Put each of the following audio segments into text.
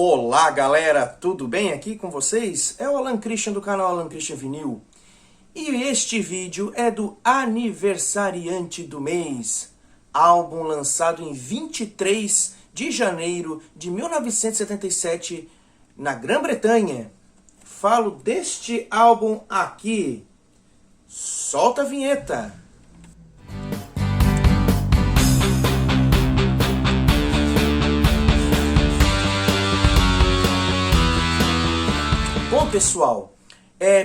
Olá galera, tudo bem aqui com vocês? É o Alan Christian do canal Alan Christian Vinil. E este vídeo é do aniversariante do mês, álbum lançado em 23 de janeiro de 1977 na Grã-Bretanha. Falo deste álbum aqui. Solta a vinheta! Bom, pessoal,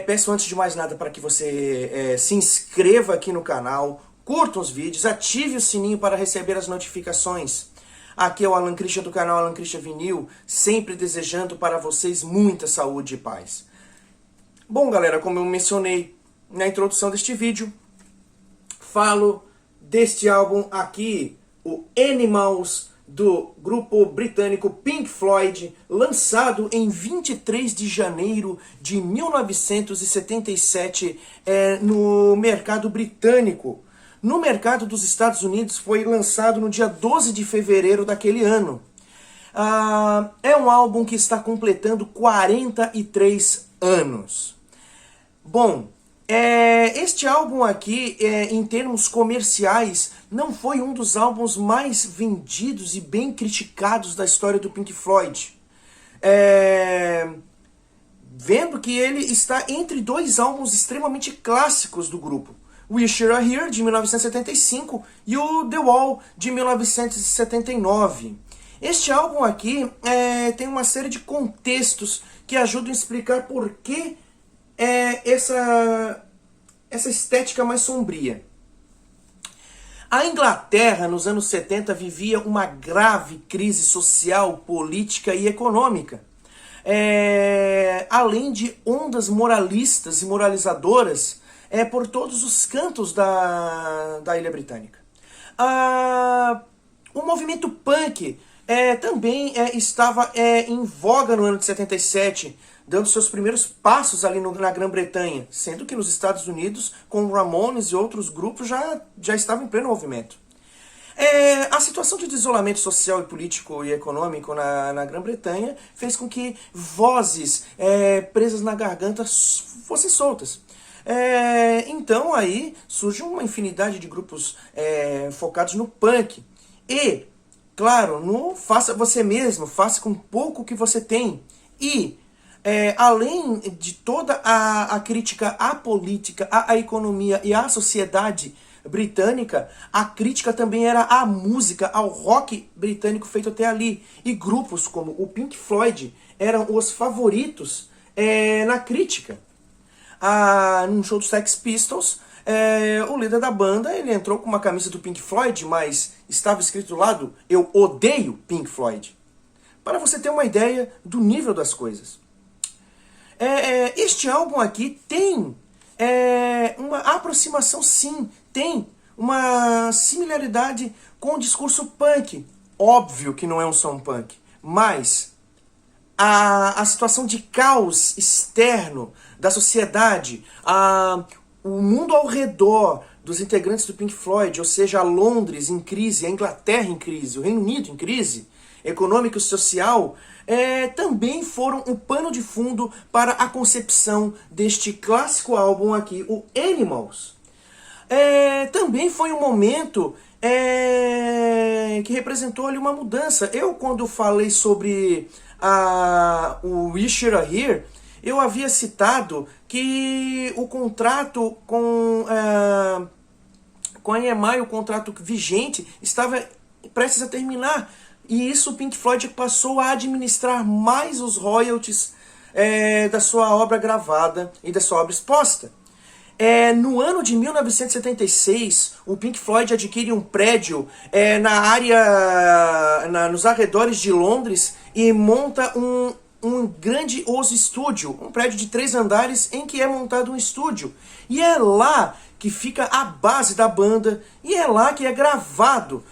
peço antes de mais nada para que você se inscreva aqui no canal, curta os vídeos, ative o sininho para receber as notificações. Aqui é o Alan Christian do canal Alan Christian Vinil, sempre desejando para vocês muita saúde e paz. Bom, galera, como eu mencionei na introdução deste vídeo, falo deste álbum aqui, o Animals, do grupo britânico Pink Floyd, lançado em 23 de janeiro de 1977 no mercado britânico. No mercado dos Estados Unidos foi lançado no dia 12 de fevereiro daquele ano. É um álbum que está completando 43 anos. Bom, este álbum aqui, em termos comerciais, não foi um dos álbuns mais vendidos e bem criticados da história do Pink Floyd. Vendo que ele está entre dois álbuns extremamente clássicos do grupo. Wish You Were Here, de 1975, e o The Wall, de 1979. Este álbum aqui tem uma série de contextos que ajudam a explicar por que essa estética mais sombria. A Inglaterra, nos anos 70, vivia uma grave crise social, política e econômica. Além de ondas moralistas e moralizadoras por todos os cantos da Ilha Britânica. O movimento punk também estava em voga no ano de 77, dando seus primeiros passos ali na Grã-Bretanha, sendo que nos Estados Unidos, com Ramones e outros grupos, já estavam em pleno movimento. A situação de isolamento social, e político e econômico na Grã-Bretanha fez com que vozes presas na garganta fossem soltas. Então aí surge uma infinidade de grupos focados no punk. E, claro, no faça você mesmo, faça com pouco que você tem. E além de toda a crítica à política, à economia e à sociedade britânica, a crítica também era à música, ao rock britânico feito até ali. E grupos como o Pink Floyd eram os favoritos na crítica. Num show dos Sex Pistols, o líder da banda ele entrou com uma camisa do Pink Floyd, mas estava escrito do lado: "Eu odeio Pink Floyd". Para você ter uma ideia do nível das coisas. Este álbum aqui tem uma aproximação, sim, tem uma similaridade com o discurso punk. Óbvio que não é um som punk, mas a situação de caos externo da sociedade, o mundo ao redor dos integrantes do Pink Floyd, ou seja, a Londres em crise, a Inglaterra em crise, o Reino Unido em crise, econômica e social, também foram um pano de fundo para a concepção deste clássico álbum aqui, o Animals. Também foi um momento que representou ali uma mudança. Eu, quando falei sobre o Wish You Were Here, eu havia citado que o contrato com a EMI, o contrato vigente, estava prestes a terminar. E isso o Pink Floyd passou a administrar mais os royalties da sua obra gravada e da sua obra exposta. No ano de 1976, o Pink Floyd adquire um prédio na área, nos arredores de Londres, e monta um grandioso estúdio, um prédio de 3 andares em que é montado um estúdio. E é lá que fica a base da banda, e é lá que é gravado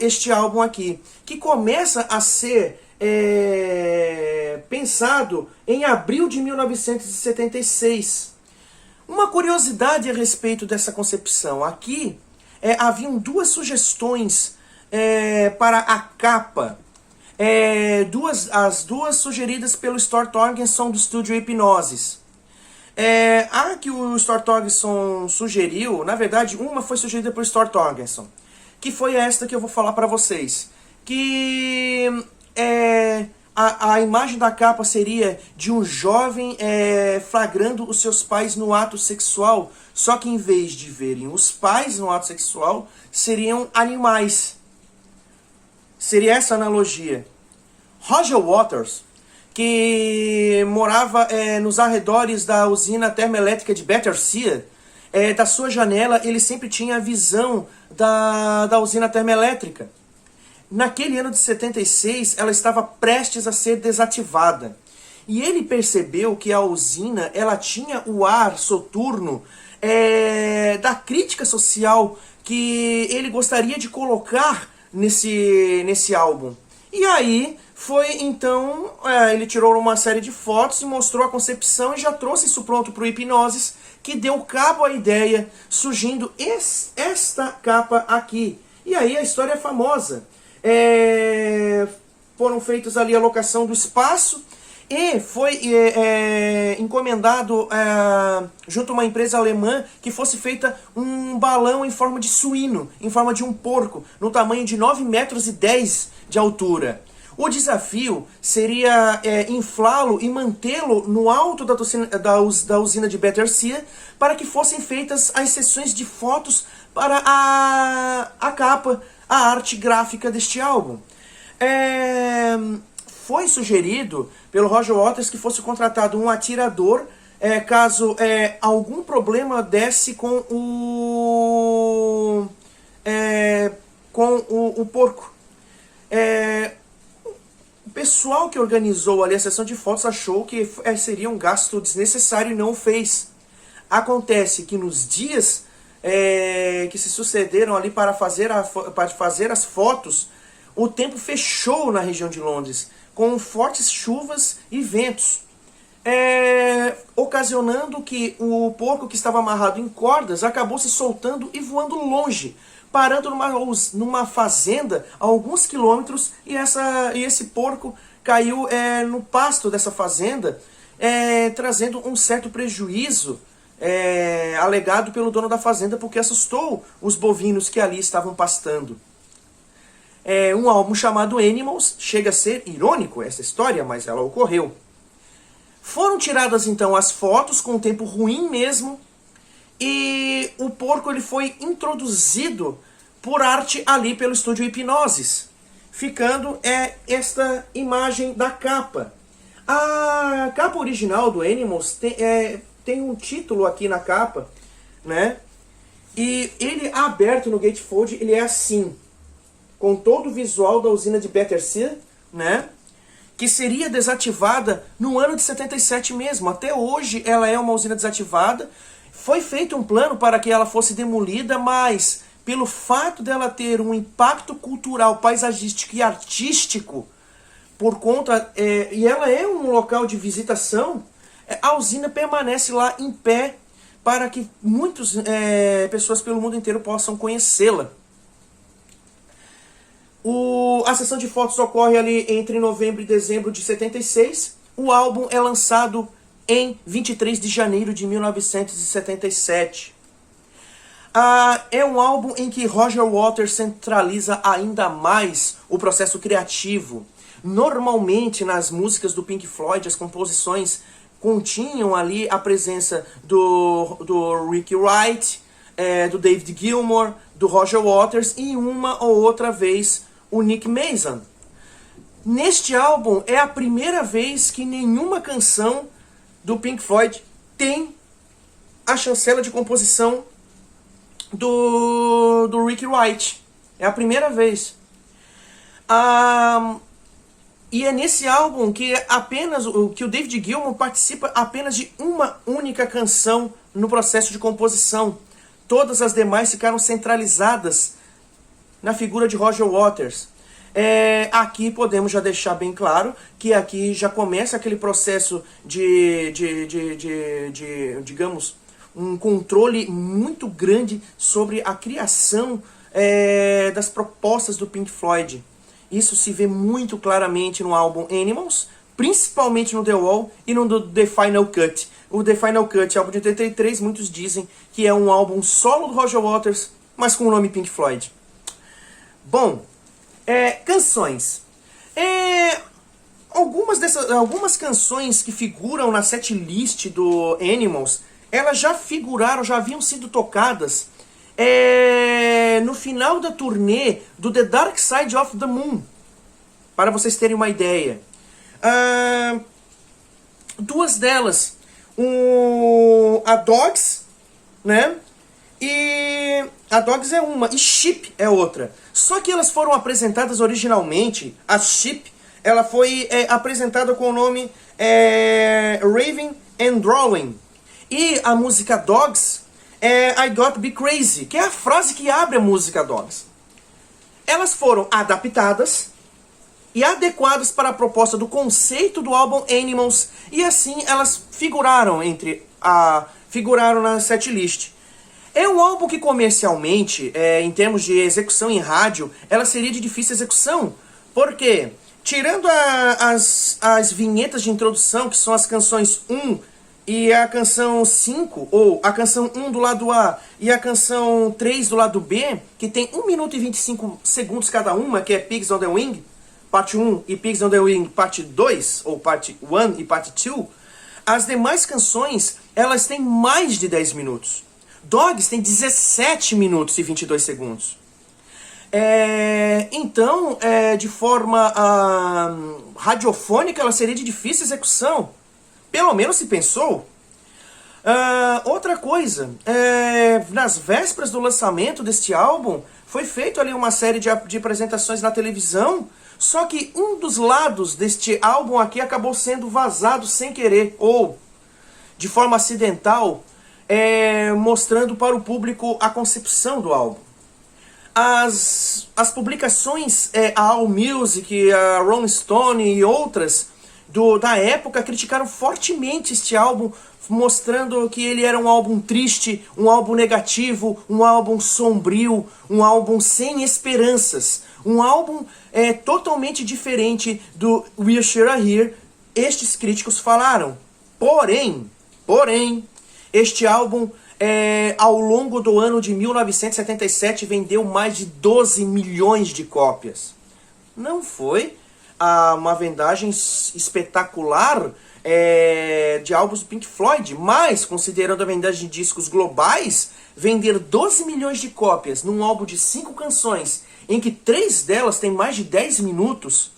este álbum aqui, que começa a ser pensado em abril de 1976. Uma curiosidade a respeito dessa concepção. Aqui haviam 2 sugestões para a capa As duas sugeridas pelo Stuart Torgerson do estúdio Hipgnosis. A que o Stuart Torgerson sugeriu, na verdade, uma foi sugerida pelo Stuart Torgerson, que foi esta que eu vou falar para vocês. Que a imagem da capa seria de um jovem flagrando os seus pais no ato sexual, só que em vez de verem os pais no ato sexual, seriam animais. Seria essa a analogia. Roger Waters, que morava nos arredores da usina termoelétrica de Battersea, da sua janela ele sempre tinha a visão da usina termoelétrica. Naquele ano de 76, ela estava prestes a ser desativada. E ele percebeu que a usina ela tinha o ar soturno da crítica social que ele gostaria de colocar nesse álbum. E aí foi então, ele tirou uma série de fotos e mostrou a concepção e já trouxe isso pronto para o Hipgnosis, que deu cabo à ideia, surgindo esta capa aqui. E aí a história é famosa. Foram feitos ali a locação do espaço e foi encomendado junto a uma empresa alemã que fosse feita um balão em forma de suíno, em forma de um porco, no tamanho de 9,10 metros de altura. O desafio seria inflá-lo e mantê-lo no alto da usina de Battersea para que fossem feitas as sessões de fotos para a capa, a arte gráfica deste álbum. Foi sugerido pelo Roger Waters que fosse contratado um atirador caso algum problema desse com o porco. O pessoal que organizou ali a sessão de fotos achou que seria um gasto desnecessário e não o fez. Acontece que nos dias que se sucederam ali para fazer as fotos, o tempo fechou na região de Londres, com fortes chuvas e ventos, ocasionando que o porco que estava amarrado em cordas acabou se soltando e voando longe, parando numa fazenda a alguns quilômetros, e esse porco caiu no pasto dessa fazenda, trazendo um certo prejuízo alegado pelo dono da fazenda, porque assustou os bovinos que ali estavam pastando. Um álbum chamado Animals, chega a ser irônico essa história, mas ela ocorreu. Foram tiradas então as fotos com um tempo ruim mesmo, e o porco ele foi introduzido por arte ali pelo estúdio Hipgnosis, ficando esta imagem da capa. A capa original do Animals tem um título aqui na capa, né? E ele aberto no gatefold, ele é assim, com todo o visual da usina de Battersea, né? Que seria desativada no ano de 77 mesmo. Até hoje ela é uma usina desativada. Foi feito um plano para que ela fosse demolida, mas pelo fato dela ter um impacto cultural, paisagístico e artístico, por conta e ela é um local de visitação, a usina permanece lá em pé para que muitas pessoas pelo mundo inteiro possam conhecê-la. A sessão de fotos ocorre ali entre novembro e dezembro de 76. O álbum é lançado em 23 de janeiro de 1977. É um álbum em que Roger Waters centraliza ainda mais o processo criativo. Normalmente, nas músicas do Pink Floyd, as composições continham ali a presença do Rick Wright, do David Gilmour, do Roger Waters e uma ou outra vez o Nick Mason. Neste álbum é a primeira vez que nenhuma canção do Pink Floyd tem a chancela de composição do Rick Wright. É a primeira vez. E é nesse álbum que o David Gilmour participa apenas de uma única canção no processo de composição. Todas as demais ficaram centralizadas na figura de Roger Waters. Aqui podemos já deixar bem claro que aqui já começa aquele processo digamos, um controle muito grande sobre a criação das propostas do Pink Floyd. Isso se vê muito claramente no álbum Animals, principalmente no The Wall e no The Final Cut. O The Final Cut, álbum de 83, muitos dizem que é um álbum solo do Roger Waters, mas com o nome Pink Floyd. Bom, canções. Algumas canções que figuram na setlist do Animals, elas já figuraram, já haviam sido tocadas no final da turnê do The Dark Side of the Moon, para vocês terem uma ideia. Duas delas, a Dogs, né? E a Dogs é uma, e Sheep é outra. Só que elas foram apresentadas originalmente, a Sheep, ela foi apresentada com o nome Raving and Drawing. E a música Dogs I Got to Be Crazy, que é a frase que abre a música Dogs. Elas foram adaptadas e adequadas para a proposta do conceito do álbum Animals, e assim elas figuraram na setlist. É um álbum que comercialmente, em termos de execução em rádio, ela seria de difícil execução. Por quê? Tirando as vinhetas de introdução, que são as canções 1 e a canção 5, ou a canção 1 do lado A e a canção 3 do lado B, que tem 1 minuto e 25 segundos cada uma, que é Pigs on the Wing, parte 1, e Pigs on the Wing, parte 2, ou parte 1 e parte 2, as demais canções, elas têm mais de 10 minutos. Dogs tem 17 minutos e 22 segundos. Então, de forma radiofônica, ela seria de difícil execução. Pelo menos se pensou. Outra coisa, nas vésperas do lançamento deste álbum, foi feito ali uma série de apresentações na televisão, só que um dos lados deste álbum aqui acabou sendo vazado sem querer, ou de forma acidental, mostrando para o público a concepção do álbum. As publicações, a AllMusic, a Rolling Stone e outras da época criticaram fortemente este álbum, mostrando que ele era um álbum triste, um álbum negativo, um álbum sombrio, um álbum sem esperanças, um álbum totalmente diferente do We're Sure Are Here, estes críticos falaram. Porém, este álbum, ao longo do ano de 1977, vendeu mais de 12 milhões de cópias. Não foi uma vendagem espetacular de álbuns do Pink Floyd, mas, considerando a vendagem de discos globais, vender 12 milhões de cópias num álbum de 5 canções, em que 3 delas têm mais de 10 minutos,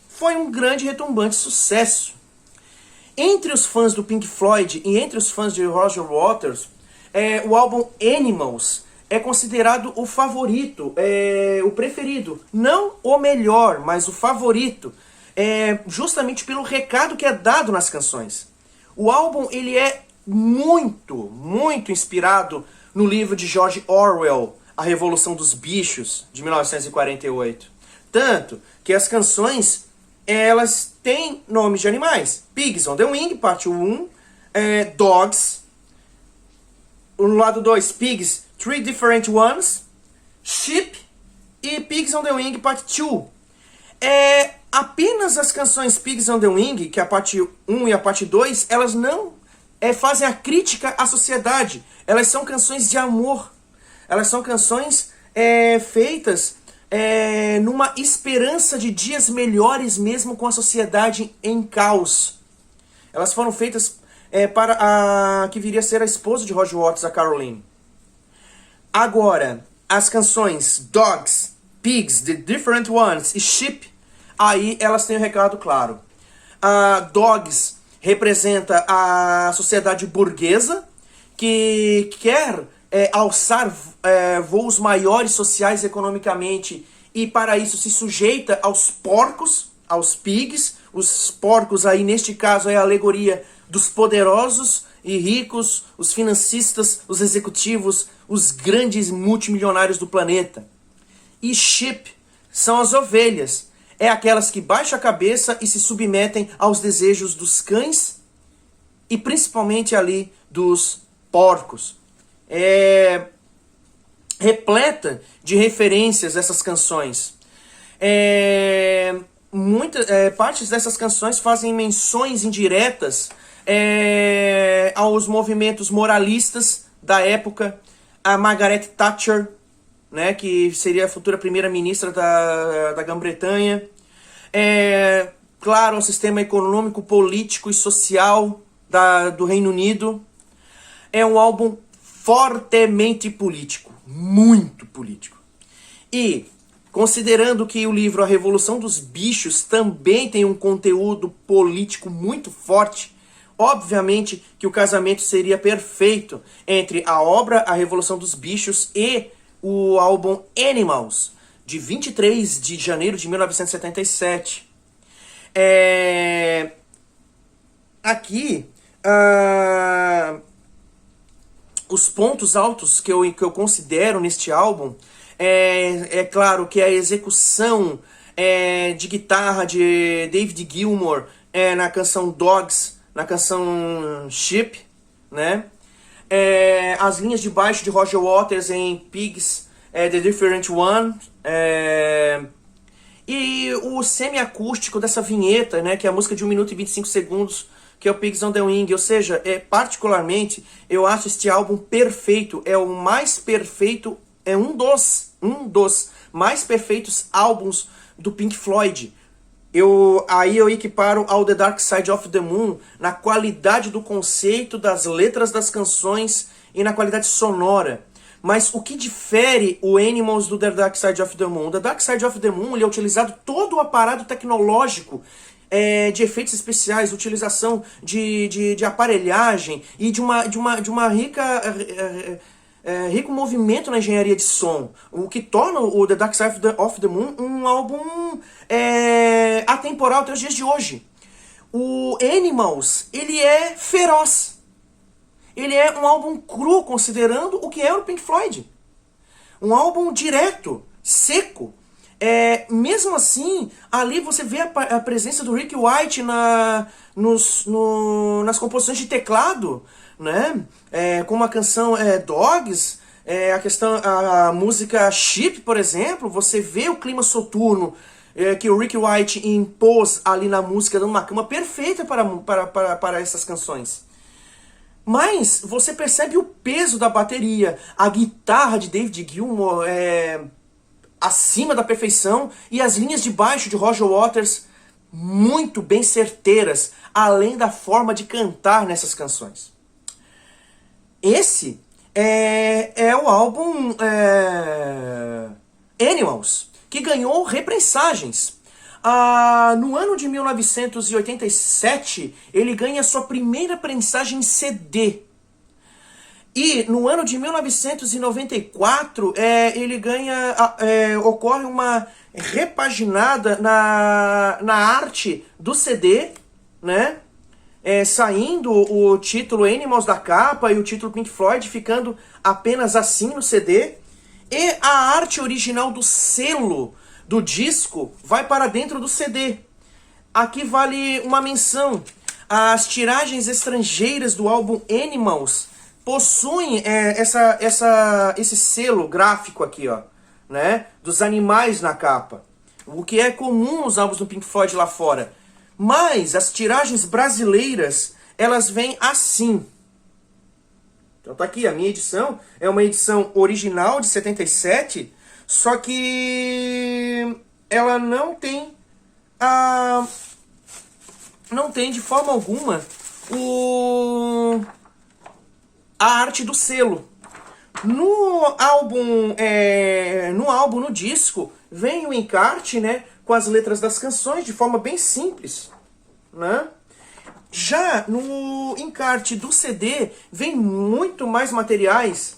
foi um grande e retumbante sucesso. Entre os fãs do Pink Floyd e entre os fãs de Roger Waters, o álbum Animals é considerado o favorito, o preferido. Não o melhor, mas o favorito, justamente pelo recado que é dado nas canções. O álbum ele é muito, muito inspirado no livro de George Orwell, A Revolução dos Bichos, de 1948. Tanto que as canções, elas têm nomes de animais. Pigs on the Wing, parte 1, Dogs, no lado 2, Pigs, Three Different Ones, Sheep e Pigs on the Wing, parte 2. Apenas as canções Pigs on the Wing, que é a parte 1 e a parte 2, elas não fazem a crítica à sociedade. Elas são canções de amor. Elas são canções feitas numa esperança de dias melhores mesmo com a sociedade em caos. Elas foram feitas para a que viria a ser a esposa de Roger Waters, a Caroline. Agora, as canções Dogs, Pigs, The Different Ones e Sheep, aí elas têm um recado claro. Dogs representa a sociedade burguesa que quer alçar voos maiores sociais e economicamente, e para isso se sujeita aos porcos, aos pigs. Os porcos aí neste caso é a alegoria dos poderosos e ricos, os financistas, os executivos, os grandes multimilionários do planeta. E sheep são as ovelhas, aquelas que baixam a cabeça e se submetem aos desejos dos cães e principalmente ali dos porcos. Repleta de referências essas canções. Partes dessas canções fazem menções indiretas aos movimentos moralistas da época, a Margaret Thatcher, né, que seria a futura primeira-ministra da Grã-Bretanha. Claro, o sistema econômico, político e social do Reino Unido. É um álbum fortemente político, muito político. E, considerando que o livro A Revolução dos Bichos também tem um conteúdo político muito forte, obviamente que o casamento seria perfeito entre a obra A Revolução dos Bichos e o álbum Animals, de 23 de janeiro de 1977. Aqui, os pontos altos que eu considero neste álbum claro que a execução de guitarra de David Gilmour na canção Dogs, na canção Ship, né? As linhas de baixo de Roger Waters em Pigs, The Different One, e o semi-acústico dessa vinheta, né, que é a música de 1 minuto e 25 segundos, que é o Pigs on the Wing. Ou seja, particularmente, eu acho este álbum perfeito, é o mais perfeito, é um dos mais perfeitos álbuns do Pink Floyd. Aí eu equiparo ao The Dark Side of the Moon na qualidade do conceito, das letras das canções e na qualidade sonora. Mas o que difere o Animals do The Dark Side of the Moon? The Dark Side of the Moon ele é utilizado todo o aparato tecnológico de efeitos especiais, utilização de aparelhagem e de uma rico movimento na engenharia de som, o que torna o The Dark Side of the Moon um álbum atemporal até os dias de hoje. O Animals, ele é feroz. Ele é um álbum cru, considerando o que é o Pink Floyd. Um álbum direto, seco. Mesmo assim, ali você vê a presença do Rick White nas composições de teclado, né? Como a canção Dogs, a música Ship, por exemplo, você vê o clima soturno que o Rick White impôs ali na música, dando uma cama perfeita para essas canções. Mas você percebe o peso da bateria, a guitarra de David Gilmour acima da perfeição e as linhas de baixo de Roger Waters muito bem certeiras, além da forma de cantar nessas canções. Esse é o álbum Animals, que ganhou reprensagens. No ano de 1987, ele ganha sua primeira prensagem em CD. E no ano de 1994, ocorre uma repaginada na arte do CD, né? Saindo o título Animals da capa e o título Pink Floyd, ficando apenas assim no CD. E a arte original do selo do disco vai para dentro do CD. Aqui vale uma menção. As tiragens estrangeiras do álbum Animals possuem esse selo gráfico aqui, ó, né, dos animais na capa. O que é comum nos álbuns do Pink Floyd lá fora. Mas as tiragens brasileiras, elas vêm assim. Então tá aqui, a minha edição é uma edição original de 77, só que ela não tem de forma alguma a arte do selo. No disco, vem o encarte, né, com as letras das canções de forma bem simples, né? Já no encarte do CD, vem muito mais materiais,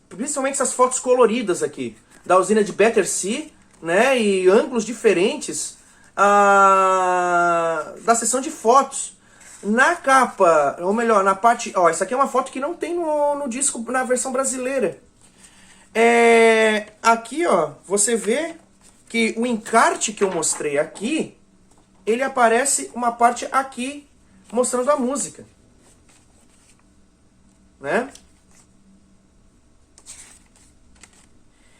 principalmente essas fotos coloridas aqui, da usina de Battersea, né, e ângulos diferentes da seção de fotos. Na capa, ou melhor, na parte... Ó, essa aqui é uma foto que não tem no disco, na versão brasileira. Aqui, ó, você vê que o encarte que eu mostrei aqui, ele aparece uma parte aqui, mostrando a música. Né?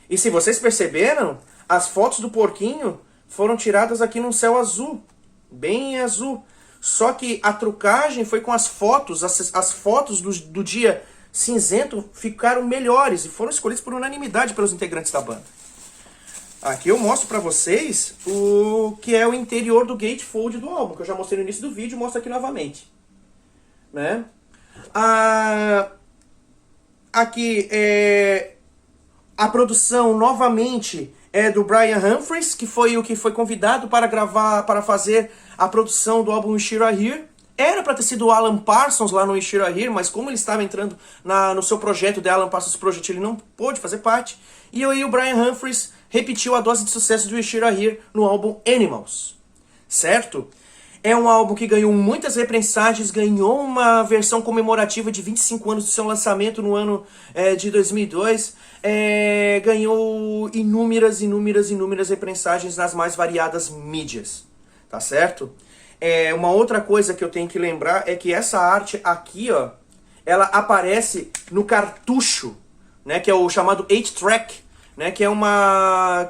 E se vocês perceberam, As fotos do porquinho foram tiradas aqui num céu azul, bem azul. Só que a trucagem foi com as fotos, as fotos do dia cinzento ficaram melhores e foram escolhidas por unanimidade pelos integrantes da banda. Aqui eu mostro pra vocês o que é o interior do gatefold do álbum, que eu já mostrei no início do vídeo, mostro aqui novamente. Né? Aqui a produção novamente é do Brian Humphries, que foi o que foi convidado para fazer a produção do álbum Wish You Were Here. Era para ter sido o Alan Parsons lá no Wish You Were Here, mas como ele estava entrando no seu projeto, The Alan Parsons Project, ele não pôde fazer parte. E aí o Brian Humphries repetiu a dose de sucesso do Wish You Were Here no álbum Animals. Certo? É um álbum que ganhou muitas reprensagens, ganhou uma versão comemorativa de 25 anos do seu lançamento no ano de 2002, ganhou inúmeras reprensagens nas mais variadas mídias, tá certo? Uma outra coisa que eu tenho que lembrar é que essa arte aqui, ó, ela aparece no cartucho, né, que é o chamado 8-track, né, que é uma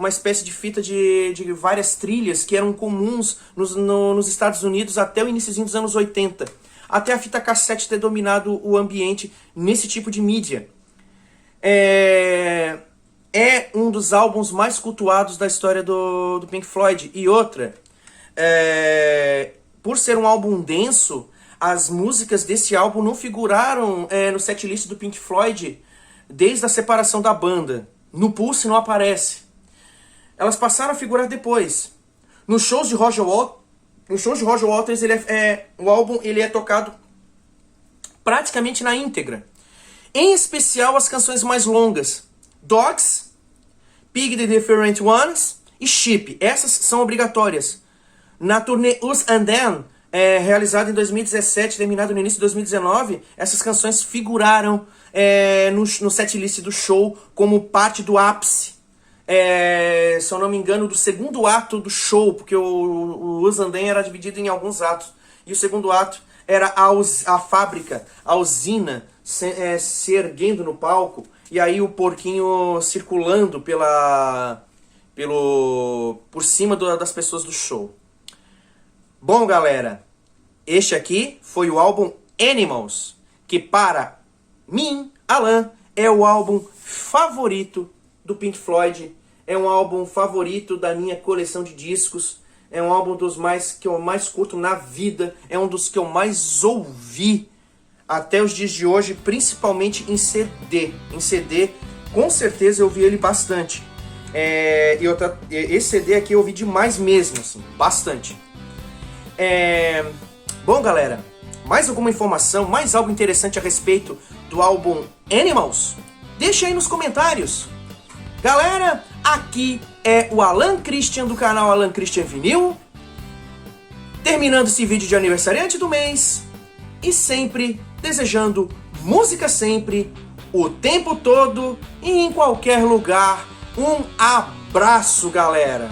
espécie de fita de várias trilhas que eram comuns nos Estados Unidos até o iniciozinho dos anos 80. Até a fita cassete ter dominado o ambiente nesse tipo de mídia. É um dos álbuns mais cultuados da história do Pink Floyd. E outra, por ser um álbum denso, as músicas desse álbum não figuraram no setlist do Pink Floyd desde a separação da banda. No Pulse não aparece. Elas passaram a figurar depois. Nos shows de Roger Waters, o álbum ele é tocado praticamente na íntegra. Em especial as canções mais longas. Dogs, Pig the Different Ones e Sheep. Essas são obrigatórias. Na turnê Us and Them, realizada em 2017, terminada no início de 2019, essas canções figuraram no setlist do show como parte do ápice. Se eu não me engano, do segundo ato do show, porque o Us and Them era dividido em alguns atos. E o segundo ato era a fábrica, a usina, se erguendo no palco, e aí o porquinho circulando por cima das pessoas do show. Bom, galera, este aqui foi o álbum Animals, que para mim, Alan, é o álbum favorito do Pink Floyd. É um álbum favorito da minha coleção de discos. É um álbum dos que eu mais curto na vida. É um dos que eu mais ouvi até os dias de hoje, principalmente em CD. Em CD, com certeza eu ouvi ele bastante. Esse CD aqui eu ouvi demais mesmo, assim, bastante. Bom, galera, mais alguma informação, mais algo interessante a respeito do álbum Animals? Deixa aí nos comentários. Galera, aqui é o Alan Christian do canal Alan Christian Vinil, terminando esse vídeo de aniversariante do mês e sempre desejando música sempre, o tempo todo e em qualquer lugar. Um abraço, galera!